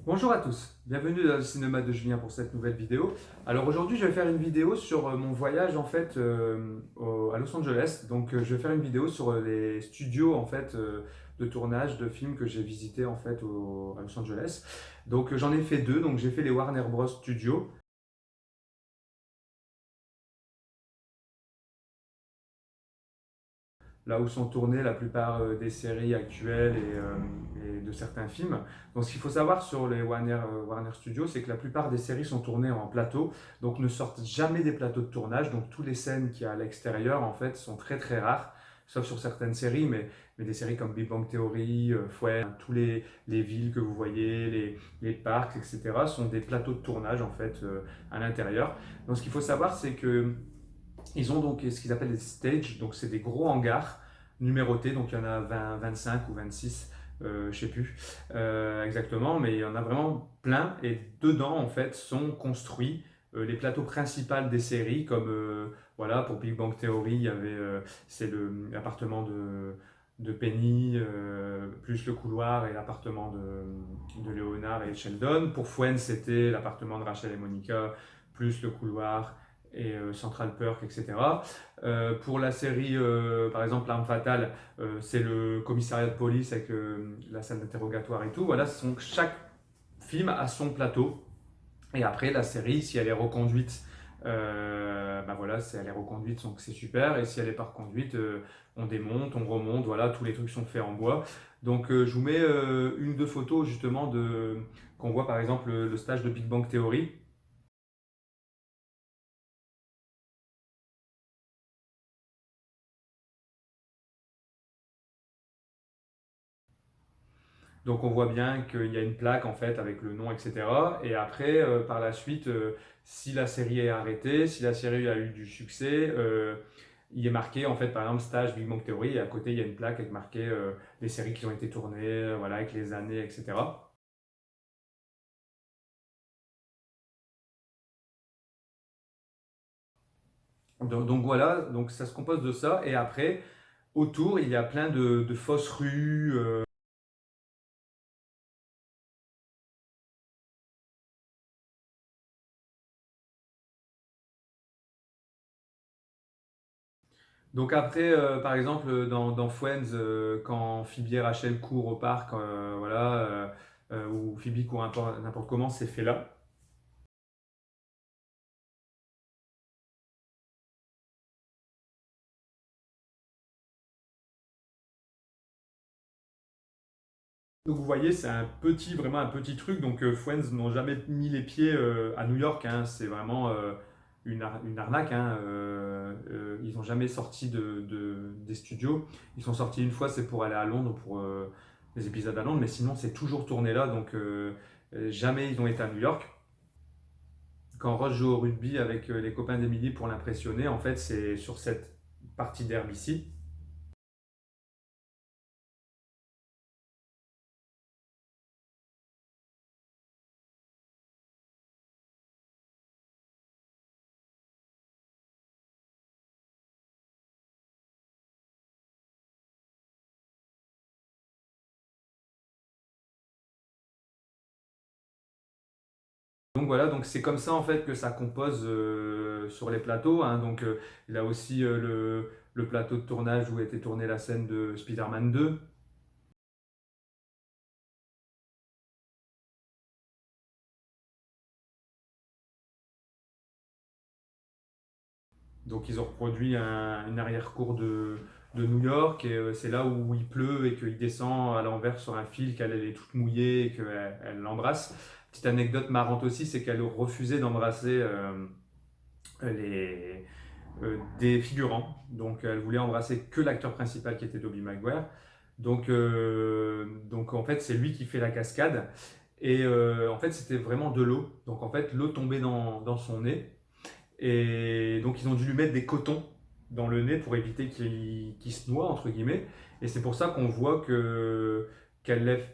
Bonjour à tous, bienvenue dans le cinéma de Julien pour cette nouvelle vidéo. Alors aujourd'hui je vais faire une vidéo sur mon voyage en fait à Los Angeles. Donc je vais faire une vidéo sur les studios en fait de tournage de films que j'ai visités en fait à Los Angeles. Donc j'en ai fait deux, donc j'ai fait les Warner Bros Studios. Là où sont tournées la plupart des séries actuelles et de certains films. Donc ce qu'il faut savoir sur les Warner Studios, c'est que la plupart des séries sont tournées en plateau, donc ne sortent jamais des plateaux de tournage, donc toutes les scènes qu'il y a à l'extérieur en fait sont très très rares, sauf sur certaines séries, mais des séries comme Big Bang Theory, Friends, tous les villes que vous voyez, les parcs, etc. sont des plateaux de tournage en fait à l'intérieur. Donc ce qu'il faut savoir, c'est que ils ont donc ce qu'ils appellent des stages, donc c'est des gros hangars numérotés, donc il y en a 20, 25 ou 26, je ne sais plus exactement, mais il y en a vraiment plein, et dedans en fait sont construits les plateaux principaux des séries, comme voilà, pour Big Bang Theory, il y avait c'est l'appartement de Penny, plus le couloir et l'appartement de Leonard et Sheldon. Pour Friends, c'était l'appartement de Rachel et Monica, plus le couloir et Central Perk, etc. Pour la série, par exemple, L'Arme Fatale, c'est le commissariat de police avec la salle d'interrogatoire et tout. Voilà, chaque film a son plateau. Et après, la série, si elle est reconduite, bah voilà, si elle est reconduite, donc c'est super. Et si elle n'est pas reconduite, on démonte, on remonte, voilà, tous les trucs sont faits en bois. Donc je vous mets une ou deux photos justement qu'on voit par exemple le stage de Big Bang Theory. Donc on voit bien qu'il y a une plaque en fait avec le nom, etc. Et après, par la suite, si la série est arrêtée, si la série a eu du succès, il est marqué en fait par exemple stage Big Bang Theory et à côté il y a une plaque avec marqué les séries qui ont été tournées, voilà, avec les années, etc. Donc voilà, donc ça se compose de ça. Et après, autour, il y a plein de fausses rues. Donc après, par exemple, dans Friends, quand Phoebe et Rachel courent au parc, voilà, ou Phoebe court n'importe comment, c'est fait là. Donc vous voyez, c'est vraiment un petit truc. Donc Friends n'ont jamais mis les pieds à New York, hein. C'est vraiment une arnaque, hein. Ils n'ont jamais sorti des studios. Ils sont sortis une fois, c'est pour aller à Londres, pour les épisodes à Londres, mais sinon c'est toujours tourné là. Donc jamais ils ont été à New York. Quand Ross joue au rugby avec les copains d'Emily pour l'impressionner, en fait, c'est sur cette partie d'herbe ici. Donc voilà, donc c'est comme ça en fait que ça compose sur les plateaux, hein. Donc il a aussi le plateau de tournage où a été tournée la scène de Spider-Man 2. Donc ils ont reproduit une arrière-cour de New York et c'est là où il pleut et qu'il descend à l'envers sur un fil, qu'elle elle est toute mouillée et qu'elle l'embrasse. Petite anecdote marrante aussi, c'est qu'elle refusait d'embrasser les, des figurants. Donc elle voulait embrasser que l'acteur principal qui était Tobey Maguire. Donc en fait c'est lui qui fait la cascade. Et en fait c'était vraiment de l'eau. Donc en fait l'eau tombait dans son nez. Et donc ils ont dû lui mettre des cotons dans le nez pour éviter qu'il se noie, entre guillemets. Et c'est pour ça qu'on voit qu'elle lève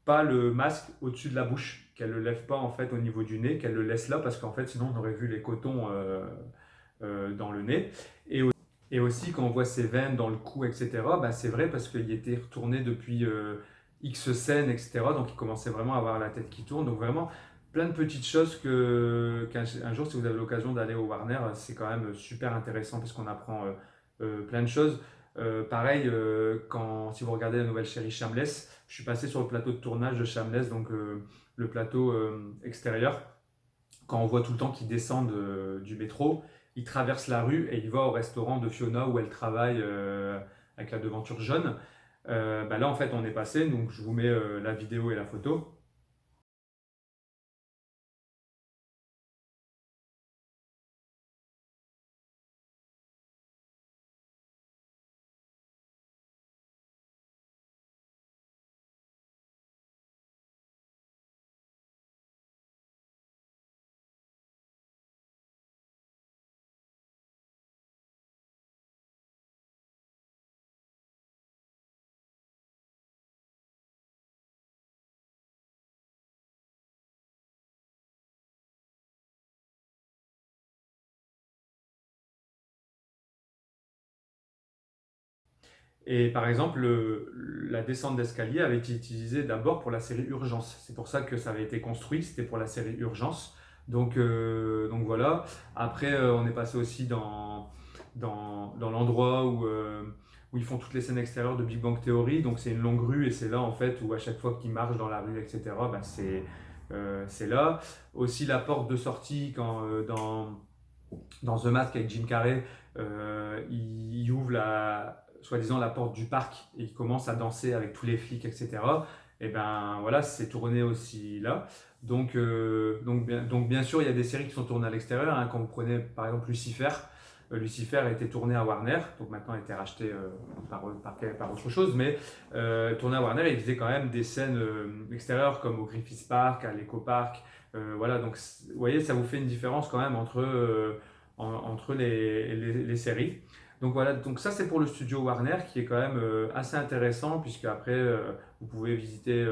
pas le masque au-dessus de la bouche, qu'elle le lève pas en fait au niveau du nez, qu'elle le laisse là parce qu'en fait sinon on aurait vu les cotons dans le nez. Et, et aussi, quand on voit ses veines dans le cou, etc., bah, c'est vrai parce qu'il était retourné depuis X scènes, etc. Donc il commençait vraiment à avoir la tête qui tourne. Donc vraiment plein de petites choses qu'un jour, si vous avez l'occasion d'aller au Warner, c'est quand même super intéressant parce qu'on apprend plein de choses. Pareil, si vous regardez la nouvelle série Shameless, je suis passé sur le plateau de tournage de Shameless, donc le plateau extérieur. Quand on voit tout le temps qu'ils descendent du métro, ils traversent la rue et ils vont au restaurant de Fiona où elle travaille avec la devanture jaune. Bah là, en fait, on est passé, donc je vous mets la vidéo et la photo. Et par exemple, la descente d'escalier avait été utilisée d'abord pour la série Urgence. C'est pour ça que ça avait été construit, c'était pour la série Urgence. Donc voilà. Après, on est passé aussi dans l'endroit où ils font toutes les scènes extérieures de Big Bang Theory. Donc c'est une longue rue et c'est là en fait où à chaque fois qu'ils marchent dans la rue, etc., bah, c'est là. Aussi la porte de sortie dans The Mask avec Jim Carrey, il ouvre soi-disant la porte du parc et il commence à danser avec tous les flics, etc. Et ben voilà, c'est tourné aussi là. Donc bien sûr, il y a des séries qui sont tournées à l'extérieur, hein. Quand vous prenez par exemple Lucifer, Lucifer a été tourné à Warner, donc maintenant a été racheté par autre chose, mais tourné à Warner, il faisait quand même des scènes extérieures comme au Griffith Park, à l'Eco Park. Voilà, donc vous voyez, ça vous fait une différence quand même entre les séries. Donc voilà, donc ça c'est pour le studio Warner qui est quand même assez intéressant puisque après vous pouvez visiter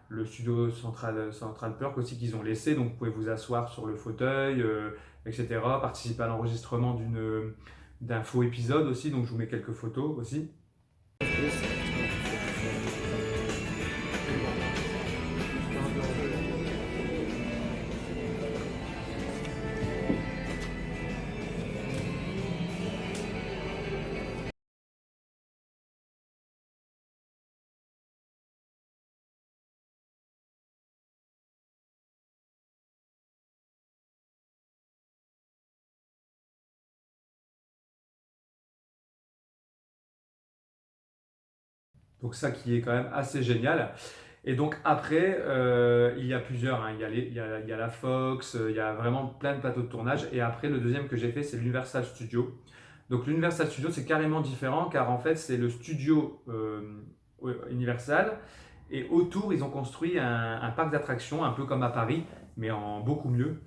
le studio Central Perk aussi qu'ils ont laissé, donc vous pouvez vous asseoir sur le fauteuil, etc. Participer à l'enregistrement d'un faux épisode aussi, donc je vous mets quelques photos aussi. Donc ça qui est quand même assez génial. Et donc après, il y a plusieurs, hein. Il y a la Fox, il y a vraiment plein de plateaux de tournage. Et après, le deuxième que j'ai fait, c'est l'Universal Studio. Donc l'Universal Studio, c'est carrément différent car en fait, c'est le studio Universal. Et autour, ils ont construit un parc d'attractions, un peu comme à Paris, mais en beaucoup mieux.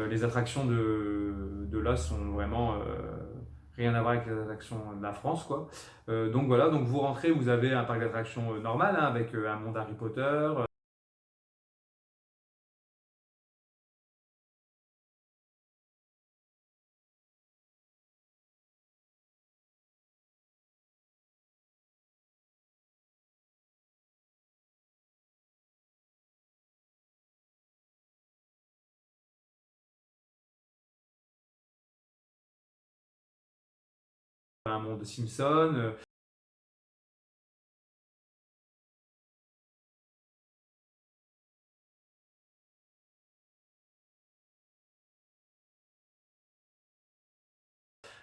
Les attractions de là sont vraiment rien à voir avec les attractions de la France, quoi. Donc voilà, donc vous rentrez, vous avez un parc d'attractions normal, hein, avec un monde Harry Potter, un monde Simpson,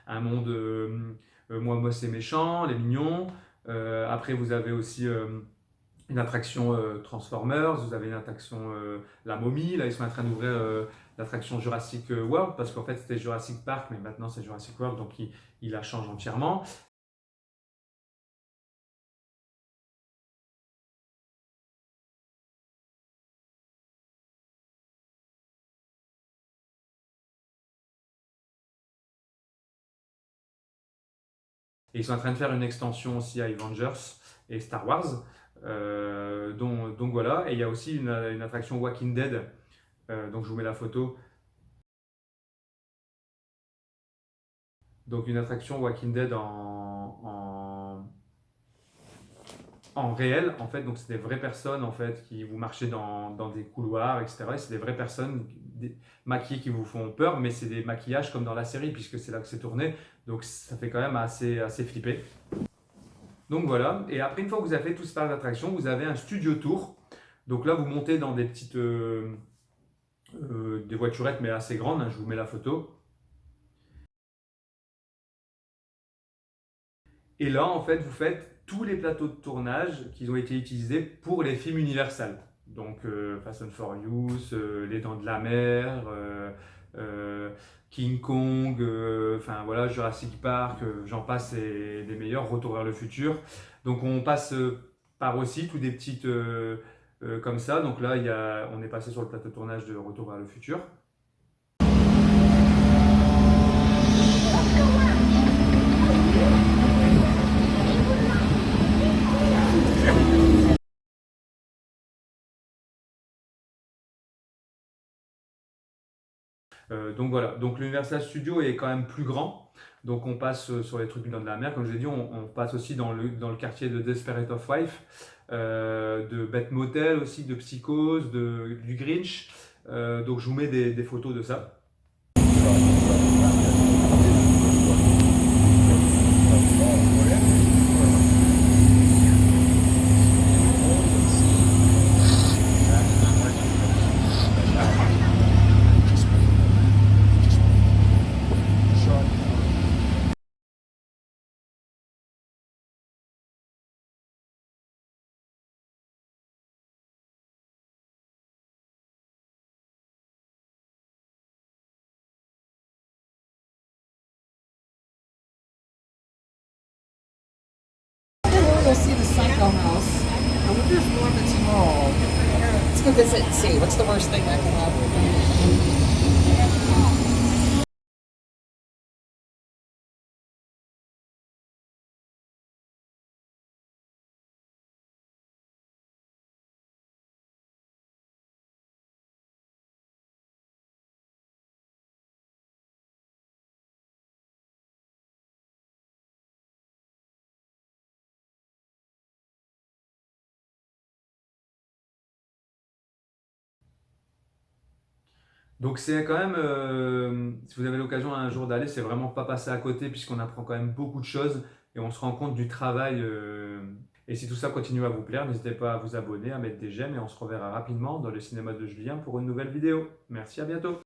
un monde moi c'est méchant, les mignons. Après, vous avez aussi une attraction Transformers, vous avez une attraction La Momie. Là, ils sont en train d'ouvrir l'attraction Jurassic World parce qu'en fait, c'était Jurassic Park, mais maintenant c'est Jurassic World, donc il la change entièrement. Et ils sont en train de faire une extension aussi à Avengers et Star Wars. Donc voilà, et il y a aussi une attraction Walking Dead. Donc je vous mets la photo. Donc une attraction Walking Dead en réel, en fait. Donc, c'est des vraies personnes, en fait, qui vous marchez dans des couloirs, etc. Et c'est des vraies personnes maquillées qui vous font peur, mais c'est des maquillages comme dans la série, puisque c'est là que c'est tourné. Donc, ça fait quand même assez flipper. Donc voilà, et après une fois que vous avez fait tout ce parc d'attractions, vous avez un studio tour. Donc là, vous montez dans des petites des voiturettes, mais assez grandes, hein, je vous mets la photo. Et là, en fait, vous faites tous les plateaux de tournage qui ont été utilisés pour les films Universal. Donc Fast and Furious, Les Dents de la Mer, euh, King Kong, enfin voilà, Jurassic Park, j'en passe, et des meilleurs, Retour vers le futur. Donc on passe par aussi tous des petites comme ça. Donc là, on est passé sur le plateau de tournage de Retour vers le futur. Donc voilà, donc l'Universal Studio est quand même plus grand. Donc on passe sur les trucs du Dents de la Mer, comme je l'ai dit, on passe aussi dans le quartier de Desperate of Wife, de Beth Motel aussi, de Psychose, du Grinch. Donc je vous mets des photos de ça. We'll see the Psycho House. I wonder if Norman's home. Let's go visit and see. What's the worst thing that can happen? Donc c'est quand même, si vous avez l'occasion un jour d'aller, c'est vraiment pas passer à côté puisqu'on apprend quand même beaucoup de choses et on se rend compte du travail. Et si tout ça continue à vous plaire, n'hésitez pas à vous abonner, à mettre des j'aime et on se reverra rapidement dans le cinéma de Julien pour une nouvelle vidéo. Merci, à bientôt.